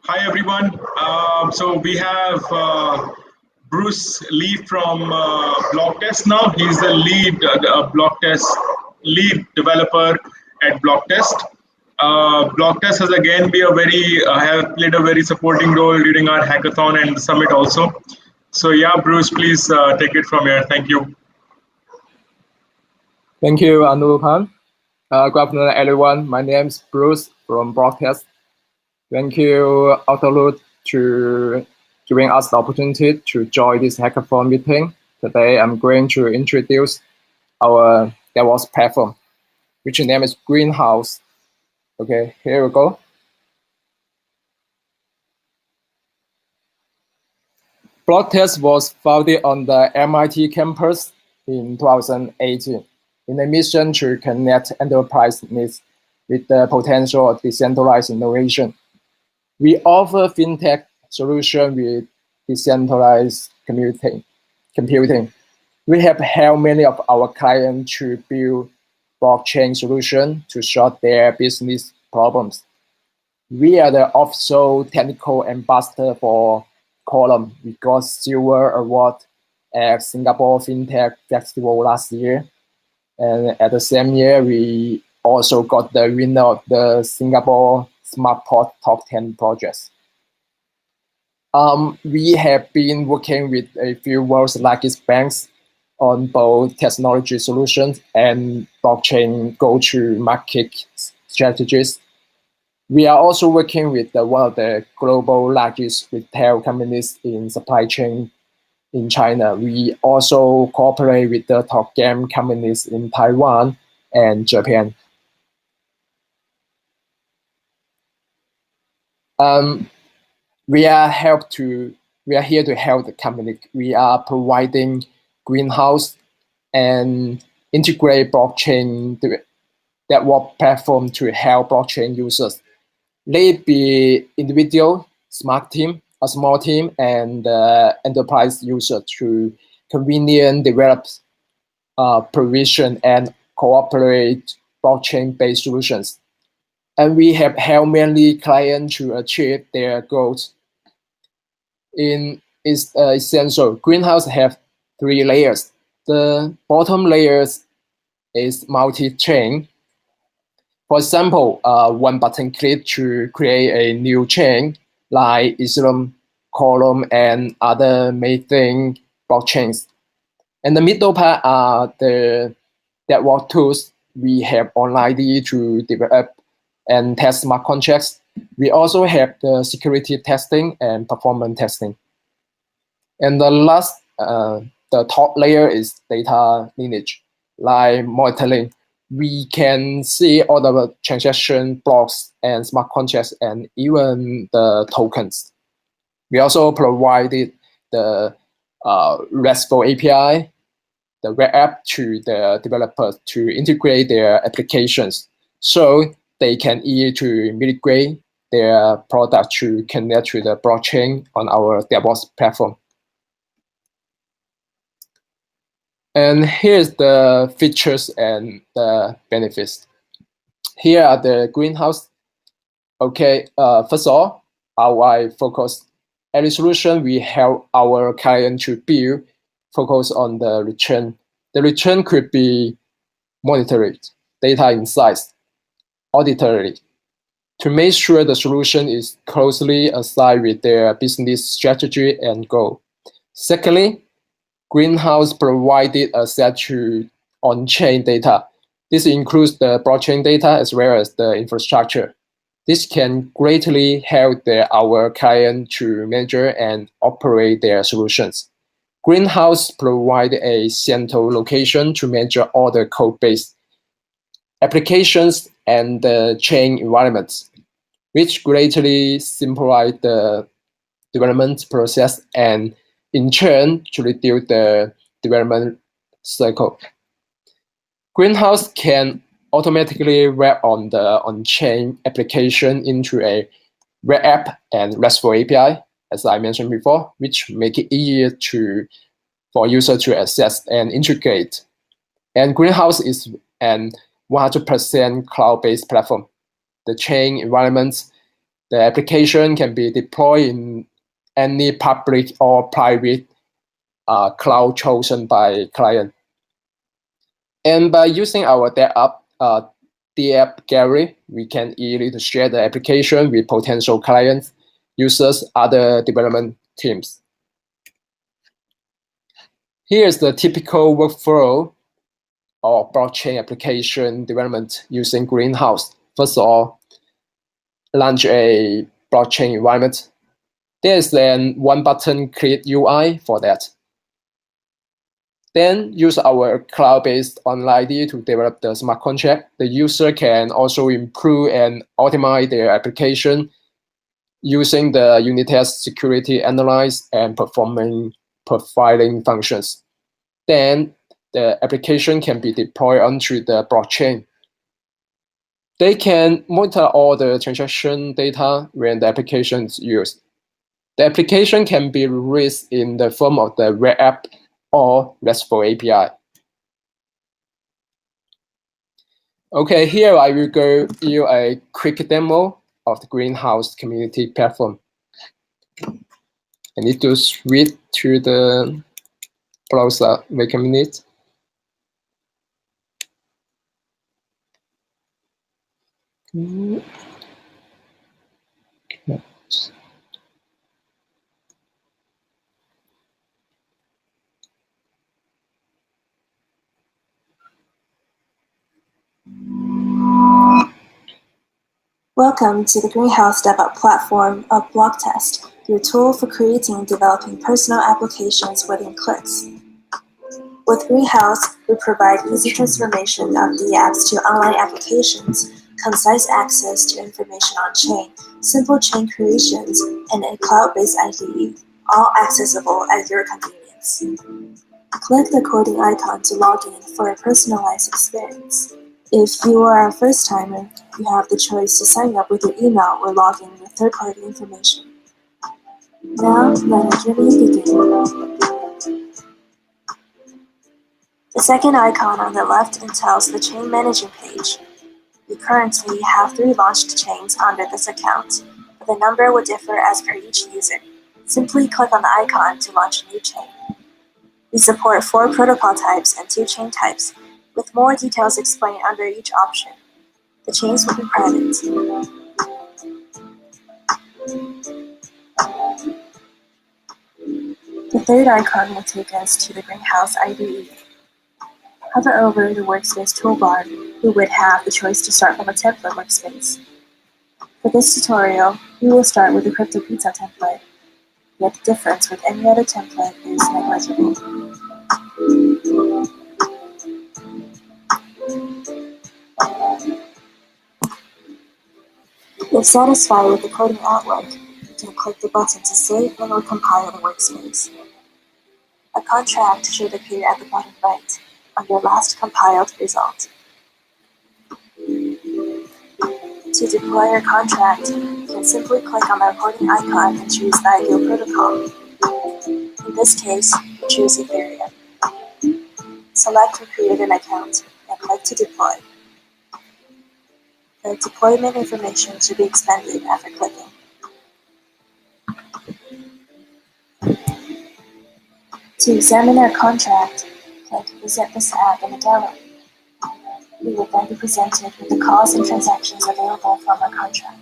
Hi everyone. So we have Bruce Lee from BlockTEST now. He's the lead BlockTEST lead developer at BlockTEST. BlockTEST has again been have played a very supporting role during our hackathon and the summit also. So yeah, Bruce, please take it from here. Thank you. Thank you, Anupan. Good afternoon, everyone. My name is Bruce from BlockTEST. Thank you, Octaloop, to giving us the opportunity to join this hackathon meeting. Today, I'm going to introduce our DevOps platform, which name is Greenhouse. Okay, here we go. BlockTEST was founded on the MIT campus in 2018 in a mission to connect enterprise needs with the potential of decentralized innovation. We offer fintech solution with decentralized computing. We have helped many of our clients to build blockchain solutions to solve their business problems. We are the official technical ambassador for Column. We got silver award at Singapore FinTech Festival last year. And at the same year, we also got the winner of the Singapore Smart Port Top 10 projects. We have been working with a few world's largest banks on both technology solutions and blockchain go-to-market strategies. We are also working with one of the global largest retail companies in supply chain in China. We also cooperate with the top game companies in Taiwan and Japan. We are here to help the company. We are providing Greenhouse and integrate blockchain DevOps platform to help blockchain users. They be individual, small team, and enterprise user to convenient develop, provision, and cooperate blockchain-based solutions. And we have helped many clients to achieve their goals. In its essential, Greenhouse have 3 layers. The bottom layer is multi-chain. For example, one button click to create a new chain like Ethereum, Column, and other Maven blockchains. And the middle part are the DevOps tools we have online to develop and test smart contracts. We also have the security testing and performance testing. And the last, the top layer is data lineage, like monitoring. We can see all the transaction blocks and smart contracts and even the tokens. We also provided the RESTful API, the web app to the developers to integrate their applications so they can easily migrate their product to connect to the blockchain on our DevOps platform. And here's the features and the benefits. Here are the Greenhouse. Okay, first of all, our focus. Every solution we help our client to build focus on the return. The return could be monitored, data insights, auditory, to make sure the solution is closely aligned with their business strategy and goal. Secondly, Greenhouse provided access to on-chain data. This includes the blockchain data as well as the infrastructure. This can greatly help our client to measure and operate their solutions. Greenhouse provides a central location to measure all the code-based applications and the chain environments, which greatly simplify the development process and in turn to reduce the development cycle. Greenhouse can automatically wrap on the on-chain application into a web app and RESTful API, as I mentioned before, which make it easier for users to access and integrate. And Greenhouse is an 100% cloud-based platform. The chain environments The application can be deployed in any public or private cloud chosen by client. And by using our DApp gallery, we can easily share the application with potential clients, users, other development teams. Here's the typical workflow of blockchain application development using Greenhouse. First of all, launch a blockchain environment. There's then one button create UI for that. Then use our cloud-based online IDE to develop the smart contract. The user can also improve and optimize their application using the unit test, security analyze, and performing profiling functions. Then the application can be deployed onto the blockchain. They can monitor all the transaction data when the application is used. The application can be released in the form of the web app or RESTful API. Okay, here I will give you a quick demo of the Greenhouse community platform. I need to switch to the browser. Wait a minute. Okay. Welcome to the Greenhouse DevOps platform of BlockTEST, your tool for creating and developing personal applications within clicks. With Greenhouse, we provide easy transformation of DApps to online applications, concise access to information on chain, simple chain creations, and a cloud-based IDE, all accessible at your convenience. Click the coding icon to log in for a personalized experience. If you are a first-timer, you have the choice to sign up with your email or log in with third-party information. Now, let our journey begin. The second icon on the left entails the chain managing page. We currently have 3 launched chains under this account, but the number will differ as per each user. Simply click on the icon to launch a new chain. We support 4 protocol types and 2 chain types, with more details explained under each option. The chains will be private. The third icon will take us to the Greenhouse IDE. Hover over the workspace toolbar, we would have the choice to start from a template workspace. For this tutorial, we will start with the Crypto Pizza template, yet the difference with any other template is negligible. If satisfied with the coding outlook, you can click the button to save and or compile the workspace. A contract should appear at the bottom right on your last compiled result. To deploy your contract, you can simply click on the recording icon and choose the ideal protocol. In this case, we choose Ethereum. Select and create an account and click to deploy. The deployment information should be expanded after clicking. To examine our contract, click Visit this app in the gallery. We will then be presented with the calls and transactions available from our contract.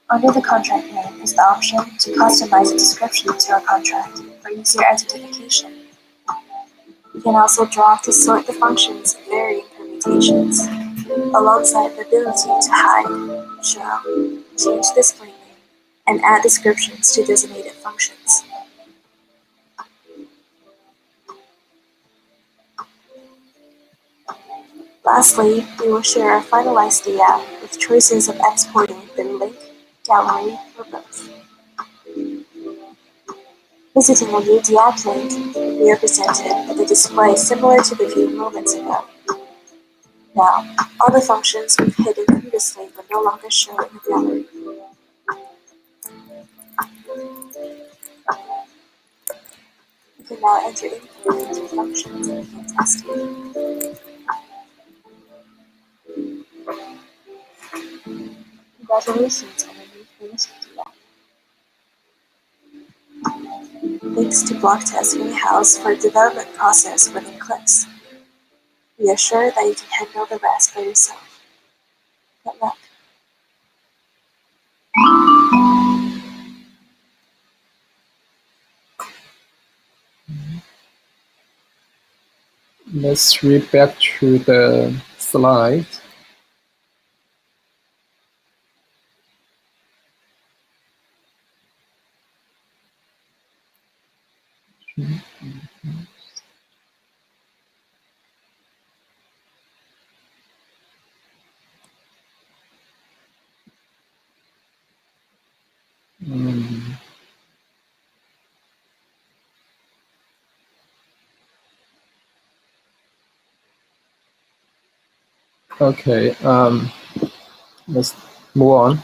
Under the contract name is the option to customize a description to our contract for user identification. You can also draw to sort the functions in varying permutations, alongside the ability to hide, show, change display name, and add descriptions to designated functions. Lastly, we will share a finalized DApp with choices of exporting through link, gallery, or both. Visiting a new DApp link, we are presented with a display similar to the view moments ago. Now, all the functions we've hidden previously will no longer show in the gallery. You can now enter input into functions and begin testing. Congratulations on your keys to BlockTEST Greenhouse for the development process within clicks. We are sure that you can handle the rest by yourself. Good luck. Let's read back to the slide. Okay, let's move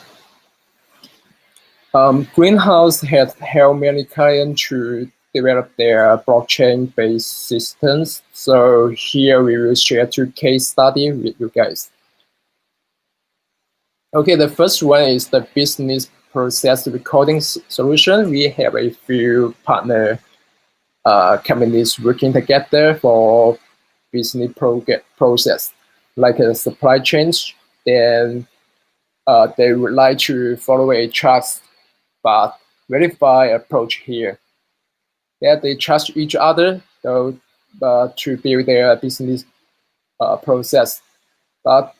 on. Greenhouse has helped many clients to develop their blockchain-based systems. So here we will share 2 case studies with you guys. Okay, the first one is the business process recording solution. We have a few partner companies working together for business process, like a supply chain. Then they would like to follow a trust but verify approach here. That they trust each other though, to build their business process. But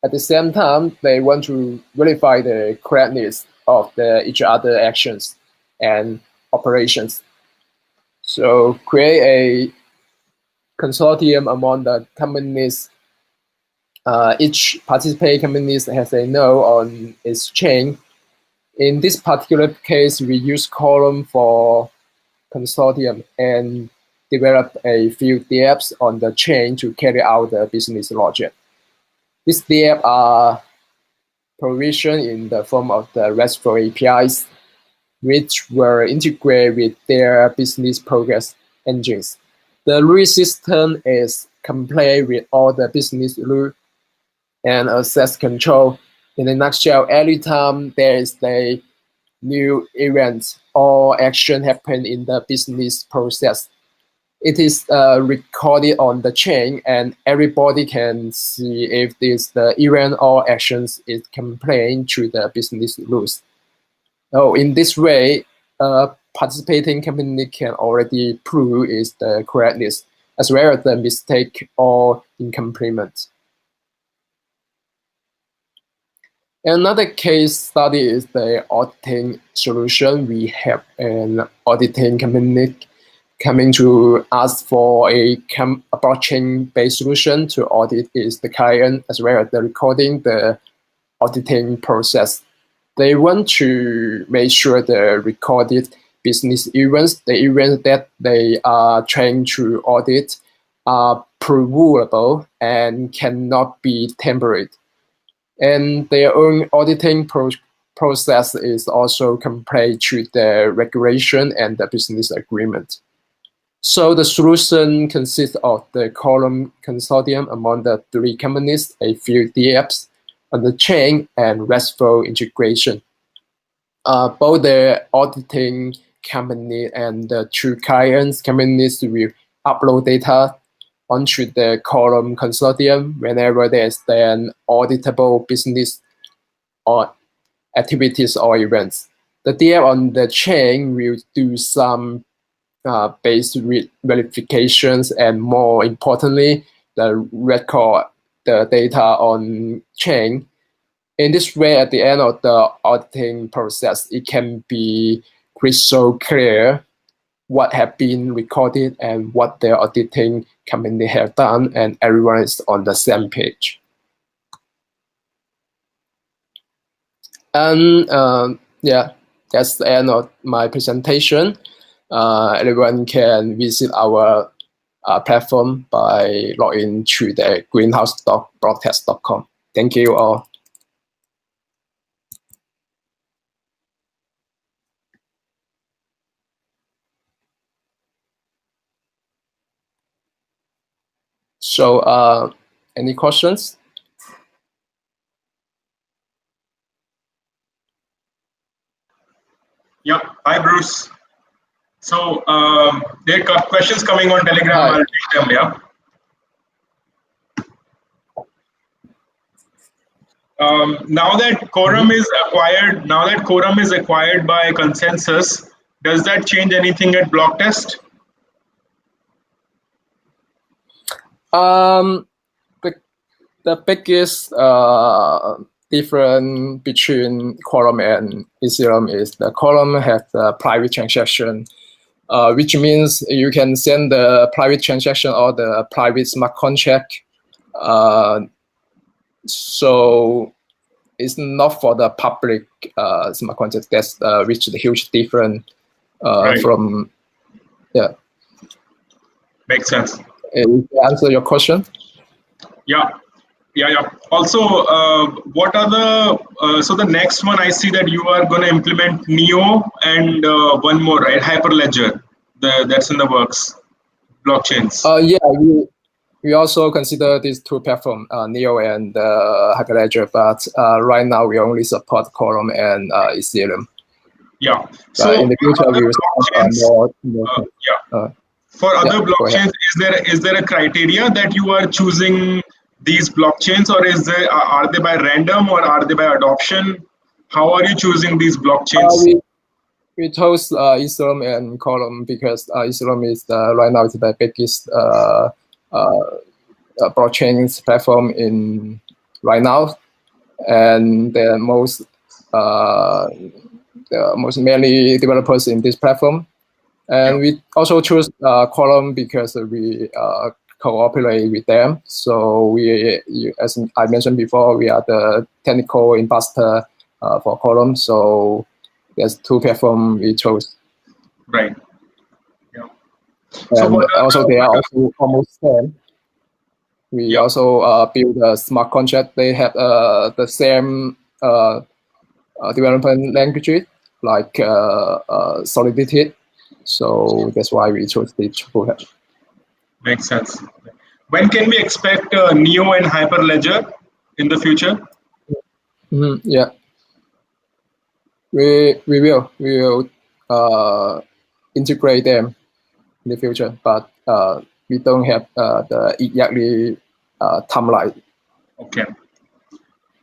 at the same time, they want to verify the correctness of each other actions and operations. So create a consortium among the companies. Each participating companies has a node on its chain. In this particular case, we use column for consortium and develop a few dApps on the chain to carry out the business logic. These dApps are provisioned in the form of the RESTful APIs, which will integrate with their business progress engines. The rule system is complete with all the business rules and access control. In a nutshell, every time there is a new event or action happen in the business process, it is recorded on the chain, and everybody can see if the event or actions is compliant to the business rules. So in this way, participating company can already prove is the correctness as well as the mistake or incomplete. Another case study is the auditing solution. We have an auditing company coming to ask for a blockchain-based solution to audit the client as well as the recording the auditing process. They want to make sure the recorded business events, the events that they are trying to audit, are provable and cannot be tampered. And their own auditing process is also compliant to the regulation and the business agreement. So the solution consists of the column consortium among the 3 companies, a few dApps on the chain, and RESTful integration. Both the auditing company and the 2 clients companies will upload data onto the column consortium whenever there's an auditable business or activities or events. The dApp on the chain will do some base verifications, and more importantly, the record the data on chain. In this way, at the end of the auditing process, it can be crystal clear what have been recorded and what the auditing company have done, and everyone is on the same page. And yeah, that's the end of my presentation. Everyone can visit our platform by logging to the greenhouse.blocktest.com. Thank you all. So, any questions? Yeah. Hi, Bruce. So there are questions coming on Telegram. Hi. I'll take them. Yeah. Now that Quorum is acquired by Consensus, does that change anything at BlockTEST? The biggest difference between Quorum and Ethereum is the Quorum has a private transaction, which means you can send the private transaction or the private smart contract. So it's not for the public smart contract. That's which is a huge difference from, yeah. Makes sense. To answer your question? Yeah. Also, what are the so the next one I see that you are going to implement Neo and one more, right? Hyperledger. That's in the works. Blockchains. Yeah, we also consider these two platforms, Neo and Hyperledger, but right now we only support Quorum and Ethereum. Yeah. So in the future we will more. For other blockchains, is there a criteria that you are choosing these blockchains, or are they by random or are they by adoption? How are you choosing these blockchains? We chose Ethereum and Quorum because Ethereum is right now is the biggest blockchain platform in right now, and the most many developers in this platform. And we also choose Quorum because we cooperate with them. So as I mentioned before, we are the technical investor for Quorum. So there's two platforms we chose. Right. Yeah. And so also they are also almost same. We also build a smart contract. They have the same development language like Solidity. So that's why we chose the two. Makes sense. When can we expect Neo and Hyperledger in the future? Yeah, we will integrate them in the future, but we don't have the exactly timeline. Okay.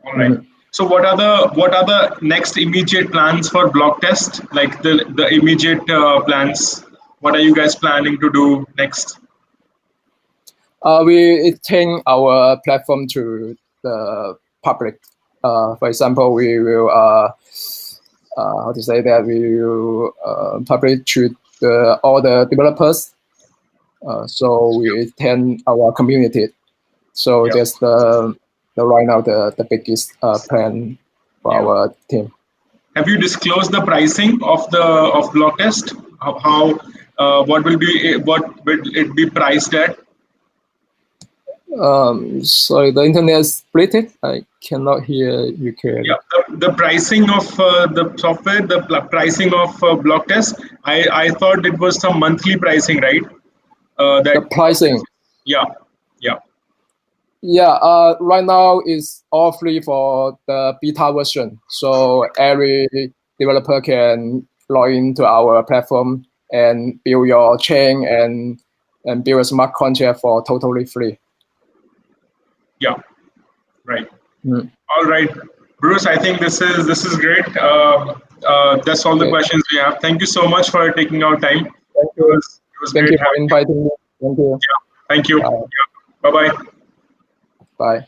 All right. So what are the next immediate plans for BlockTEST? Like the immediate plans. What are you guys planning to do next? We extend our platform to the public. For example, we will how to say that we will publish to all the developers. So we extend our community. So that's the right now the biggest plan for our team. Have you disclosed the pricing of BlockTEST? What will it be priced at? Sorry, the internet is split. I cannot hear you clearly. Yeah, the pricing of the software, the pricing of BlockTEST. I thought it was some monthly pricing, right? The pricing. Yeah. Yeah, right now it's all free for the beta version. So every developer can log into our platform and build your chain and build a smart contract for totally free. Yeah, right. All right, Bruce, I think this is great. That's all the questions we have. Thank you so much for taking our time. Thank you. It was Thank you for inviting me. Thank you. Yeah, thank you. Bye-bye. Bye.